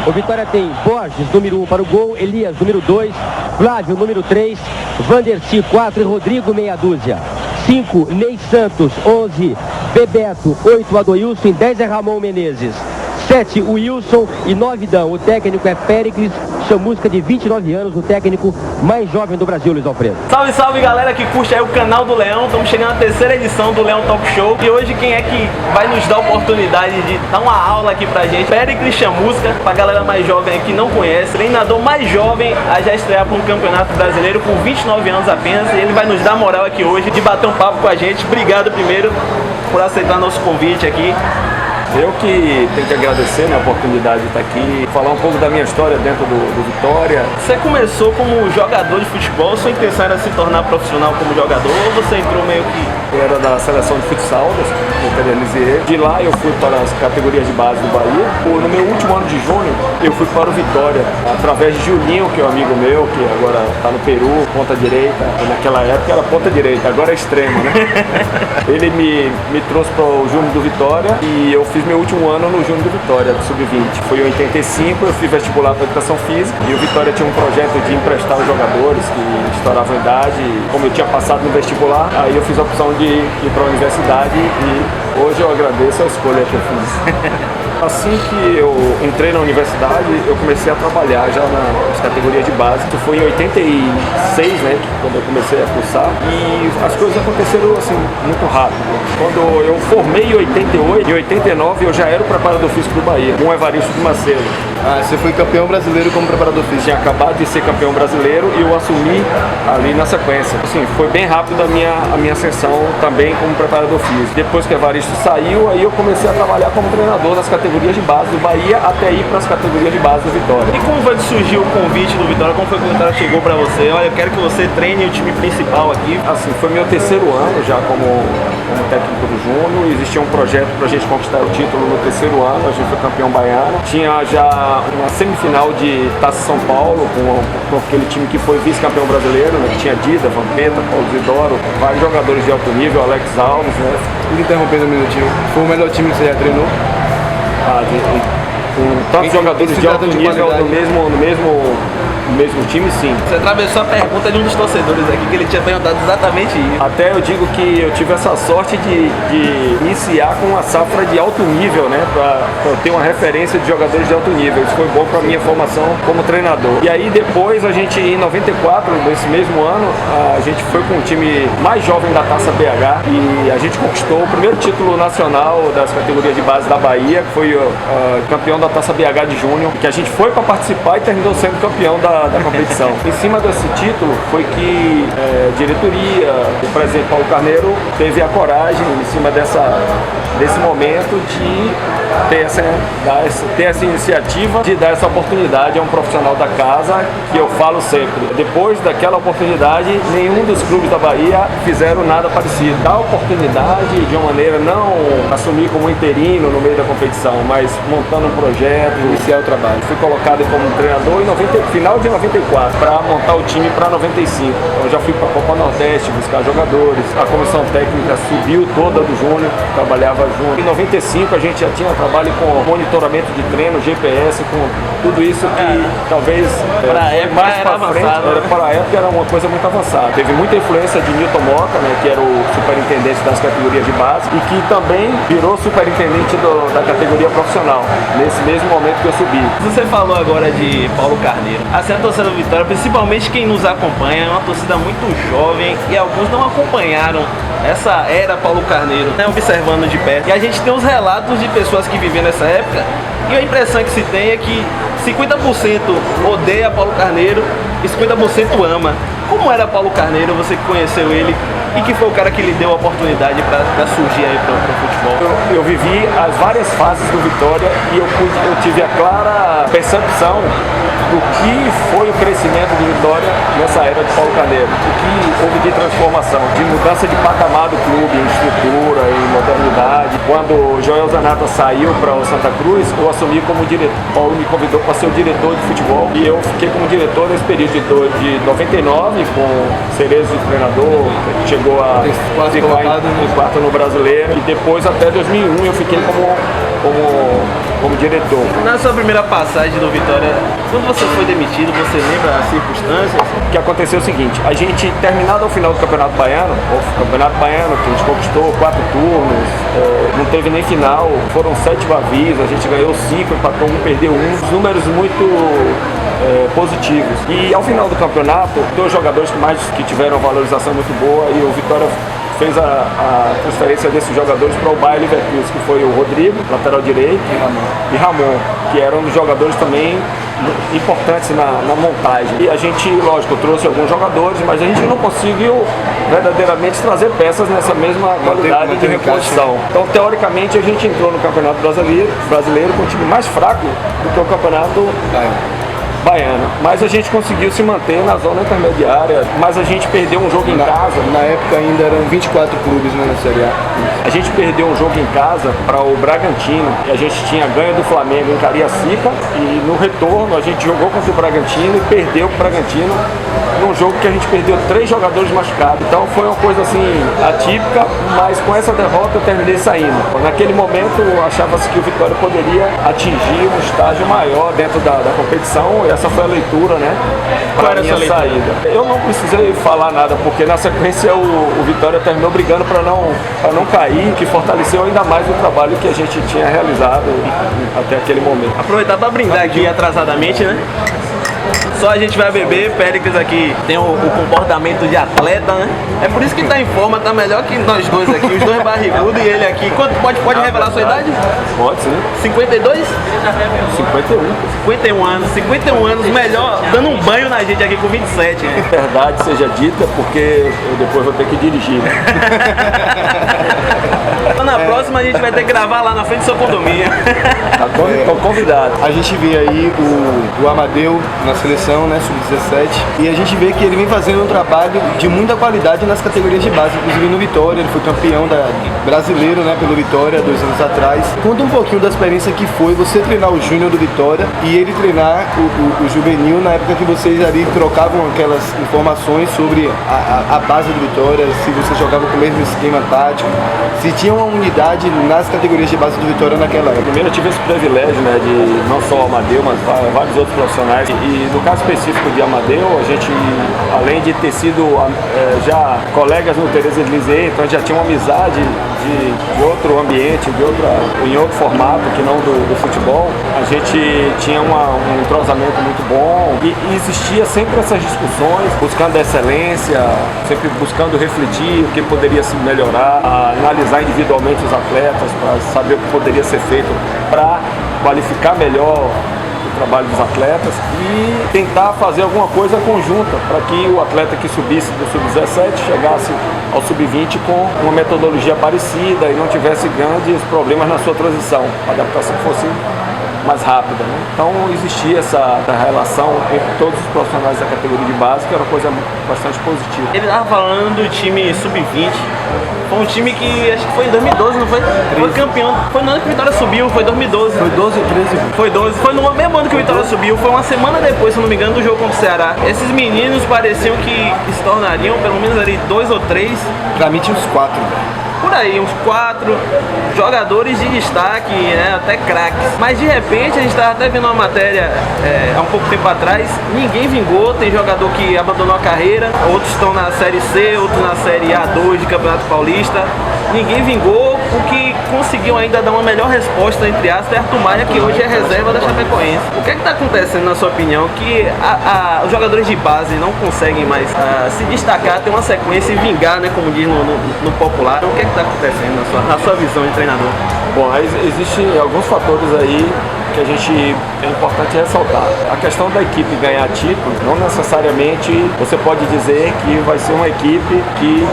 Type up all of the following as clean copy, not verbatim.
O Vitória tem Borges, número 1 para o gol, Elias, número 2, Flávio, número 3, Vandercy, 4 e Rodrigo, meia dúzia. 5, Ney Santos, 11, Bebeto, 8, Adoilson, 10 é Ramon Menezes. 7, Wilson e 9, Dan. O técnico é Péricles Chamusca, de 29 anos, o técnico mais jovem do Brasil, Luiz Alfredo. Salve, salve, galera que curte aí o canal do Leão. Estamos chegando na terceira edição do Leão Talk Show. E hoje quem é que vai nos dar a oportunidade de dar uma aula aqui pra gente? Péricles Chamusca, pra galera mais jovem aqui que não conhece. Treinador mais jovem a já estrear para um campeonato brasileiro com 29 anos apenas. E ele vai nos dar moral aqui hoje de bater um papo com a gente. Obrigado primeiro por aceitar nosso convite aqui. Eu que tenho que agradecer, né, a oportunidade de estar aqui, falar um pouco da minha história dentro do Vitória. Você começou como jogador de futebol, sua intenção era se tornar profissional como jogador ou você entrou meio que... Eu era da seleção de futsal, do Terelizier. De lá eu fui para as categorias de base do Bahia. No meu último ano de junho, eu fui para o Vitória, através de Julinho, que é um amigo meu, que agora está no Peru, ponta direita. Naquela época era ponta direita, agora é extremo, né? Ele me trouxe para o Júnior do Vitória e eu fiz meu último ano no Júnior do Vitória, do Sub-20. Foi em 85, eu fiz vestibular para Educação Física e o Vitória tinha um projeto de emprestar os jogadores que estouravam a idade. Como eu tinha passado no vestibular, aí eu fiz a opção de ir para a universidade e hoje eu agradeço a escolha que eu fiz. Assim que eu entrei na universidade, eu comecei a trabalhar já nas categorias de base. Isso foi em 86, né, quando eu comecei a cursar. E as coisas aconteceram assim, muito rápido. Quando eu formei em 88, em 89 eu já era o preparador físico do Bahia, com o Evaristo de Macedo. Ah, você foi campeão brasileiro como preparador físico? Tinha acabado de ser campeão brasileiro e eu assumi ali na sequência. Assim, foi bem rápido a minha ascensão também como preparador físico. Depois que o Evaristo saiu, aí eu comecei a trabalhar como treinador nas categorias de base do Bahia até ir para as categorias de base do Vitória. E como foi que surgiu o convite do Vitória? Como foi que o Vitória chegou para você? Olha, eu quero que você treine o time principal aqui. Assim, foi meu terceiro ano já como técnico do Júnior. Existia um projeto para a gente conquistar o título no terceiro ano. A gente foi campeão baiano. Tinha já uma semifinal de Taça São Paulo com aquele time que foi vice-campeão brasileiro, né? Que tinha Dida, Vampeta, Paulo Zidoro, vários jogadores de alto nível, Alex Alves, né? Interrompendo um minutinho, foi o melhor time que você já treinou? Com tantos jogadores de alto nível no mesmo time, sim. Você atravessou a pergunta de um dos torcedores aqui, que ele tinha perguntado exatamente isso. Até eu digo que eu tive essa sorte de iniciar com uma safra de alto nível, né? Pra eu ter uma referência de jogadores de alto nível. Isso foi bom para minha formação como treinador. E aí depois a gente, em 94, nesse mesmo ano, a gente foi com o time mais jovem da Taça BH e a gente conquistou o primeiro título nacional das categorias de base da Bahia, que foi campeão da Taça BH de Júnior, que a gente foi para participar e terminou sendo campeão da competição. Em cima desse título foi que a diretoria, o presidente Paulo Carneiro teve a coragem, em cima desse momento, de ter essa iniciativa de dar essa oportunidade a um profissional da casa, que eu falo sempre. Depois daquela oportunidade, nenhum dos clubes da Bahia fizeram nada parecido. Dar a oportunidade de uma maneira, não assumir como interino no meio da competição, mas montando um projeto, iniciar o trabalho. Fui colocado como treinador em final de 94 para montar o time para 95. Então eu já fui para a Copa Nordeste buscar jogadores. A comissão técnica subiu toda do Júnior, trabalhava junto. Em 95 a gente já tinha trabalho com monitoramento de treino, GPS, com tudo isso que talvez para a época era avançado. Para a época era uma coisa muito avançada. Teve muita influência de Newton Mota, né, que era o superintendente das categorias de base e que também virou superintendente da categoria profissional, nesse mesmo momento que eu subi. Você falou agora de Paulo Carneiro. Assim, a torcida do Vitória, principalmente quem nos acompanha, é uma torcida muito jovem e alguns não acompanharam essa era Paulo Carneiro, né, observando de perto. E a gente tem os relatos de pessoas que viviam nessa época e a impressão que se tem é que 50% odeia Paulo Carneiro e 50% ama. Como era Paulo Carneiro, você que conheceu ele e que foi o cara que lhe deu a oportunidade para surgir aí para o futebol? Eu vivi as várias fases do Vitória e eu tive a clara percepção do que foi o crescimento do Vitória nessa era de Paulo Carneiro, o que houve de transformação, de mudança de patamar do clube, em estrutura, em modernidade. Quando o Joel Zanata saiu para o Santa Cruz, eu assumi como diretor. Paulo me convidou para ser o diretor de futebol e eu fiquei como diretor nesse período de 99, com Cerezo de treinador, chegou a ficar em quarto no Brasileiro, e depois até 2001 eu fiquei como como diretor. Na sua primeira passagem do Vitória, quando você foi demitido, você lembra as circunstâncias? O que aconteceu é o seguinte, a gente, terminado ao final do Campeonato Baiano, que a gente conquistou 4 turnos, não teve nem final, foram 7 vazios, a gente ganhou 5, empatou 1, perdeu 1, números muito positivos. E ao final do campeonato, 2 jogadores que tiveram valorização muito boa e o Vitória fez a transferência desses jogadores para o Bayer Leverkusen, que foi o Rodrigo, lateral direito, e Ramon, que eram jogadores também importantes na montagem. E a gente, lógico, trouxe alguns jogadores, mas a gente não conseguiu verdadeiramente trazer peças nessa mesma qualidade de reposição. Então, teoricamente, a gente entrou no Campeonato Brasileiro com um time mais fraco do que o Campeonato Baiano, mas a gente conseguiu se manter na zona intermediária, mas a gente perdeu um jogo em casa. Na época ainda eram 24 clubes, né, na Série A. A gente perdeu um jogo em casa para o Bragantino, e a gente tinha ganho do Flamengo em Cariacica, e no retorno a gente jogou contra o Bragantino e perdeu o Bragantino num jogo que a gente perdeu 3 jogadores machucados. Então foi uma coisa assim atípica, mas com essa derrota eu terminei saindo. Naquele momento achava-se que o Vitória poderia atingir um estágio maior dentro da competição. Essa foi a leitura, né? Qual era a sua saída? Eu não precisei falar nada, porque na sequência o Vitória terminou brigando para não cair, que fortaleceu ainda mais o trabalho que a gente tinha realizado até aquele momento. Aproveitar para brindar aqui atrasadamente, né? Só a gente vai beber, Péricles aqui tem o comportamento de atleta, né? É por isso que tá em forma, tá melhor que nós dois aqui, os dois barrigudos e ele aqui. Quanto pode revelar a sua idade? Pode, sim. 52? 51. 51 anos, melhor, dando um banho na gente aqui com 27, né? Verdade seja dita, porque eu depois vou ter que dirigir, né? Na próxima a gente vai ter que gravar lá na frente do seu condomínio. Tô convidado. A gente vê aí o Amadeu na seleção, né, sub-17, e a gente vê que ele vem fazendo um trabalho de muita qualidade nas categorias de base, inclusive no Vitória. Ele foi campeão brasileiro, né, pelo Vitória 2 anos atrás. Conta um pouquinho da experiência que foi você treinar o Júnior do Vitória e ele treinar o juvenil na época que vocês ali trocavam aquelas informações sobre a base do Vitória, se você jogava com o mesmo esquema tático, se tinha uma unidade nas categorias de base do Vitória naquela época. Primeiro eu tive esse privilégio, né, de não só o Amadeu, mas vários outros profissionais. E no caso específico de Amadeu, a gente, além de ter sido já colegas no Teresa de Lisieux, então a gente já tinha uma amizade de outro ambiente, em outro formato que não do futebol. A gente tinha um entrosamento muito bom e existia sempre essas discussões, buscando a excelência, sempre buscando refletir o que poderia se melhorar, analisar individualmente os atletas para saber o que poderia ser feito para qualificar melhor o trabalho dos atletas e tentar fazer alguma coisa conjunta para que o atleta que subisse do sub-17 chegasse ao sub-20 com uma metodologia parecida e não tivesse grandes problemas na sua transição, a adaptação fosse mais rápida, né? Então existia essa relação entre todos os profissionais da categoria de base, que era uma coisa bastante positiva. Ele estava falando do time sub-20, foi um time que acho que foi em 2012, não foi? 13. Foi campeão, foi no ano que o Vitória subiu, foi 2012. Foi 12 ou 13? Foi 12, foi no mesmo ano que o Vitória subiu, foi uma semana depois, se não me engano, do jogo contra o Ceará. Esses meninos pareciam que se tornariam pelo menos ali 2 ou 3. Pra mim tinha uns 4, velho. Por aí, uns 4 jogadores de destaque, né, até craques. Mas de repente, a gente estava até vendo uma matéria há um pouco tempo atrás, ninguém vingou, tem jogador que abandonou a carreira, outros estão na Série C, outros na Série A2 de Campeonato Paulista. Ninguém vingou, o que conseguiu ainda dar uma melhor resposta, entre aspas, é Arthur Maia, que hoje é reserva da Chapecoense. O que está acontecendo, na sua opinião, que os jogadores de base não conseguem mais se destacar, ter uma sequência e vingar, né, como diz no popular? Então, o que está acontecendo na sua visão de treinador? Bom, existem alguns fatores aí que é importante ressaltar. A questão da equipe ganhar título, não necessariamente você pode dizer que vai ser uma equipe que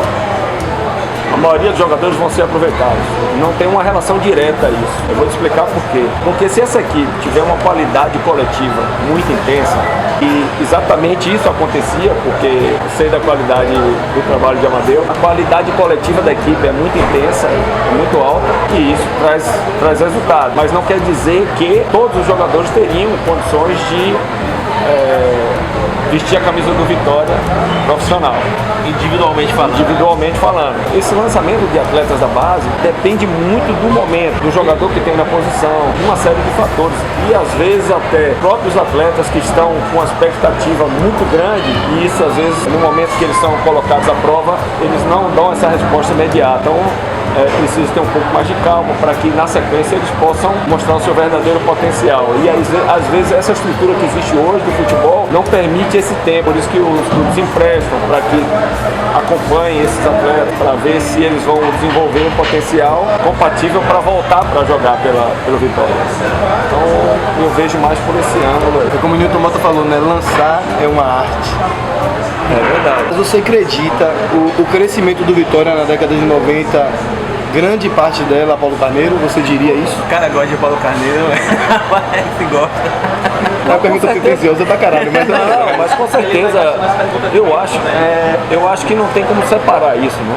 a maioria dos jogadores vão ser aproveitados. Não tem uma relação direta a isso. Eu vou te explicar por quê. Porque se essa equipe tiver uma qualidade coletiva muito intensa, e exatamente isso acontecia, porque eu sei da qualidade do trabalho de Amadeu, a qualidade coletiva da equipe é muito intensa, é muito alta, e isso traz resultado. Mas não quer dizer que todos os jogadores teriam condições de vestir a camisa do Vitória profissional. Individualmente falando. Esse lançamento de atletas da base depende muito do momento, do jogador que tem na posição, uma série de fatores. E às vezes até próprios atletas que estão com uma expectativa muito grande, e isso às vezes no momento que eles são colocados à prova, eles não dão essa resposta imediata. Então precisa ter um pouco mais de calma para que na sequência eles possam mostrar o seu verdadeiro potencial. E às vezes essa estrutura que existe hoje do futebol não permite esse tempo, por isso que os clubes emprestam para que acompanhem esses atletas, para ver se eles vão desenvolver um potencial compatível para voltar para jogar pelo Vitória. Então eu vejo mais por esse ângulo. Como o Nilton Mota falou, né? Lançar é uma arte. É verdade. Mas você acredita o crescimento do Vitória na década de 90, grande parte dela, Paulo Carneiro, você diria isso? O cara gosta de Paulo Carneiro, parece gosta. É uma pergunta pretensiosa pra caralho, mas Não, mas com certeza eu acho que não tem como separar isso, né?